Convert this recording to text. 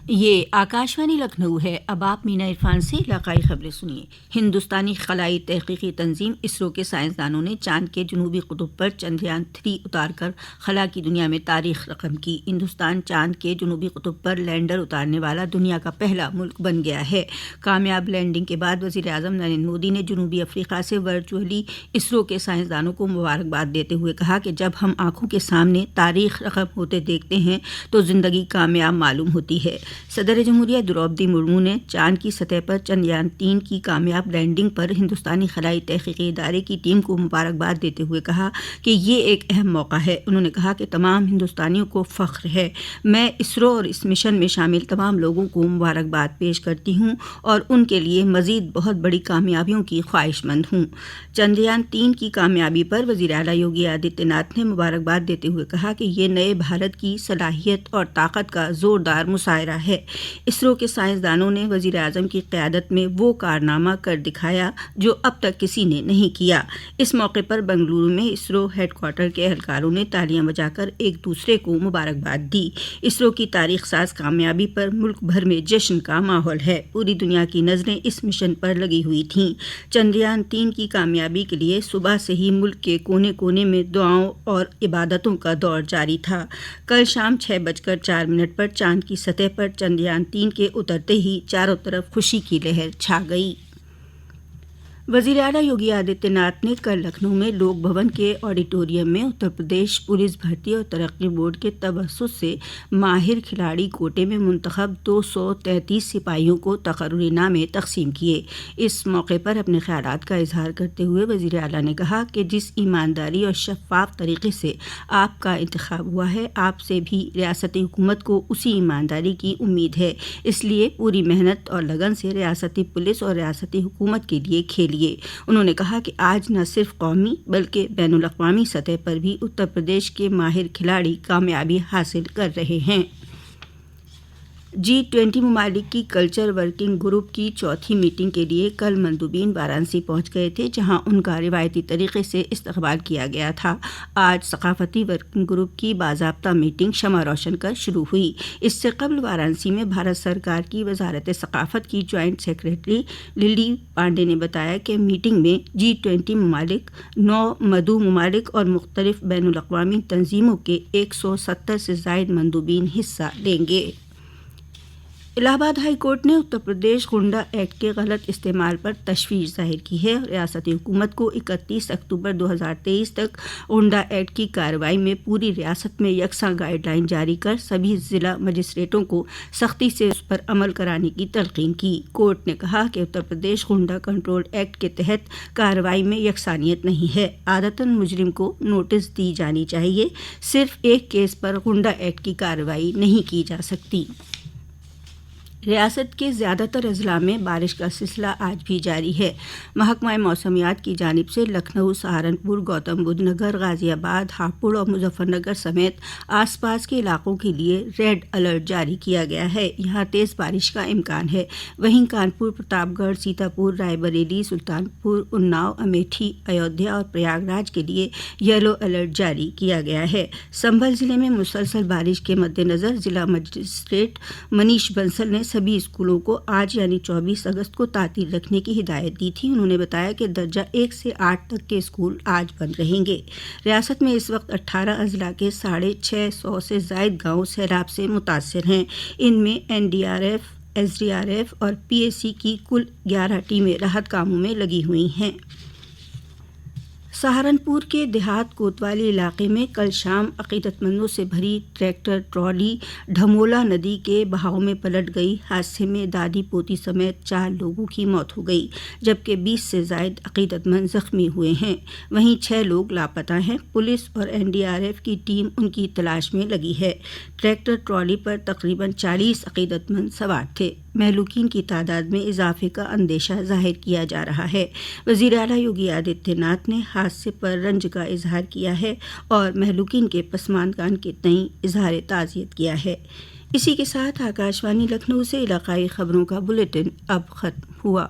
یہ آکاشوانی لکھنؤ ہے۔ اب آپ مینا عرفان سے علاقائی خبریں سنیے۔ ہندوستانی خلائی تحقیقی تنظیم اسرو کے سائنسدانوں نے چاند کے جنوبی قطب پر چندریان 3 اتار کر خلا کی دنیا میں تاریخ رقم کی۔ ہندوستان چاند کے جنوبی قطب پر لینڈر اتارنے والا دنیا کا پہلا ملک بن گیا ہے۔ کامیاب لینڈنگ کے بعد وزیر اعظم نریندر مودی نے جنوبی افریقہ سے ورچوئلی اسرو کے سائنسدانوں کو مبارکباد دیتے ہوئے کہا کہ جب ہم آنکھوں کے سامنے تاریخ رقم ہوتے دیکھتے ہیں تو زندگی کامیاب معلوم ہوتی ہے۔ صدر جمہوریہ دروپدی مرمو نے چاند کی سطح پر چندریان 3 کی کامیاب لینڈنگ پر ہندوستانی خلائی تحقیقی ادارے کی ٹیم کو مبارکباد دیتے ہوئے کہا کہ یہ ایک اہم موقع ہے۔ انہوں نے کہا کہ تمام ہندوستانیوں کو فخر ہے۔ میں اسرو اور اس مشن میں شامل تمام لوگوں کو مبارکباد پیش کرتی ہوں اور ان کے لیے مزید بہت بڑی کامیابیوں کی خواہش مند ہوں۔ چندریان 3 کی کامیابی پر وزیر اعلیٰ یوگی آدتیہ ناتھ نے مبارکباد دیتے ہوئے کہا کہ یہ نئے بھارت کی صلاحیت اور طاقت کا زوردار مظاہرہ ہے۔ اسرو کے سائنسدانوں نے وزیر اعظم کی قیادت میں وہ کارنامہ کر دکھایا جو اب تک کسی نے نہیں کیا۔ اس موقع پر بنگلورو میں اسرو ہیڈ کوارٹر کے اہلکاروں نے تالیاں بجا کر ایک دوسرے کو مبارکباد دی۔ اسرو کی تاریخ ساز کامیابی پر ملک بھر میں جشن کا ماحول ہے۔ پوری دنیا کی نظریں اس مشن پر لگی ہوئی تھیں۔ چندریان 3 کی کامیابی کے لیے صبح سے ہی ملک کے کونے کونے میں دعاؤں اور عبادتوں کا دور جاری تھا۔ کل شام 6:04 پر چاند کی سطح پر چندریان 3 کے اترتے ہی چاروں طرف خوشی کی لہر چھا گئی۔ وزیر اعلیٰ یوگی آدتیہ ناتھ نے کل لکھنؤ میں لوک بھون کے آڈیٹوریم میں اتر پردیش پولیس بھرتی اور ترقی بورڈ کے توسط سے ماہر کھلاڑی کوٹے میں منتخب 233 سپاہیوں کو تقرری نامے تقسیم کیے۔ اس موقع پر اپنے خیالات کا اظہار کرتے ہوئے وزیر اعلیٰ نے کہا کہ جس ایمانداری اور شفاف طریقے سے آپ کا انتخاب ہوا ہے، آپ سے بھی ریاستی حکومت کو اسی ایمانداری کی امید ہے۔ اس لیے پوری محنت اور لگن سے ریاستی پولیس اور ریاستی حکومت کے لیے کھیلیے۔ انہوں نے کہا کہ آج نہ صرف قومی بلکہ بین الاقوامی سطح پر بھی اتر پردیش کے ماہر کھلاڑی کامیابی حاصل کر رہے ہیں۔ G20 ممالک کی کلچر ورکنگ گروپ کی چوتھی میٹنگ کے لیے کل مندوبین وارانسی پہنچ گئے تھے، جہاں ان کا روایتی طریقے سے استقبال کیا گیا تھا۔ آج ثقافتی ورکنگ گروپ کی باضابطہ میٹنگ شمع روشن کر شروع ہوئی۔ اس سے قبل وارانسی میں بھارت سرکار کی وزارت ثقافت کی جوائنٹ سیکریٹری للی پانڈے نے بتایا کہ میٹنگ میں G20 ممالک، 9 مدعو ممالک اور مختلف بین الاقوامی تنظیموں کے 170 سے زائد مندوبین حصہ لیں گے۔ الہ آباد ہائی کورٹ نے اتر پردیش گنڈا ایکٹ کے غلط استعمال پر تشویش ظاہر کی ہے۔ ریاستی حکومت کو 31 اکتوبر 2023 تک گنڈا ایکٹ کی کارروائی میں پوری ریاست میں یکساں گائیڈ لائن جاری کر سبھی ضلع مجسٹریٹوں کو سختی سے اس پر عمل کرانے کی تلقین کی۔ کورٹ نے کہا کہ اتر پردیش گنڈا کنٹرول ایکٹ کے تحت کارروائی میں یکسانیت نہیں ہے۔ عادتاً مجرم کو نوٹس دی جانی چاہیے، صرف ایک کیس پر گنڈا ایکٹ کی کارروائی نہیں کی جا سکتی۔ ریاست کے زیادہ تر اضلاع میں بارش کا سلسلہ آج بھی جاری ہے۔ محکمہ موسمیات کی جانب سے لکھنؤ، سہارنپور، گوتم بدھ نگر، غازی آباد، ہاپوڑ اور مظفر نگر سمیت آس پاس کے علاقوں کے لیے ریڈ الرٹ جاری کیا گیا ہے۔ یہاں تیز بارش کا امکان ہے۔ وہیں کانپور، پرتاپ گڑھ، سیتاپور، رائے بریلی، سلطان پور، اناؤ، امیٹھی، ایودھیا اور پریاگ راج کے لیے یلو الرٹ جاری کیا گیا ہے۔ سنبھل ضلع میں مسلسل بارش کے مدنظر ضلع مجسٹریٹ منیش بنسل نے سبھی اسکولوں کو آج یعنی 24 اگست کو تعطیل رکھنے کی ہدایت دی تھی۔ انہوں نے بتایا کہ درجہ 1 سے 8 تک کے اسکول آج بند رہیں گے۔ ریاست میں اس وقت 18 اضلاع کے 650 سے زائد گاؤں سیلاب سے متاثر ہیں۔ ان میں NDRF، SDRF اور PAC کی کل 11 ٹیمیں راحت کاموں میں لگی ہوئی ہیں۔ سہارنپور کے دیہات کوتوالی علاقے میں کل شام عقیدت مندوں سے بھری ٹریکٹر ٹرالی ڈھمولا ندی کے بہاؤ میں پلٹ گئی۔ حادثے میں دادی پوتی سمیت 4 لوگوں کی موت ہو گئی، جبکہ 20 سے زائد عقیدت مند زخمی ہوئے ہیں۔ وہیں 6 لوگ لاپتہ ہیں۔ پولیس اور NDRF کی ٹیم ان کی تلاش میں لگی ہے۔ ٹریکٹر ٹرالی پر تقریباً 40 عقیدت مند سوار تھے۔ مہلوکین کی تعداد میں اضافے کا اندیشہ ظاہر کیا جا رہا ہے۔ وزیر اعلیٰ یوگی آدتیہ ناتھ نے حادثے پر رنج کا اظہار کیا ہے اور مہلوکین کے پسماندگان کے تئیں اظہار تعزیت کیا ہے۔ اسی کے ساتھ آکاشوانی لکھنؤ سے علاقائی خبروں کا بلیٹن اب ختم ہوا۔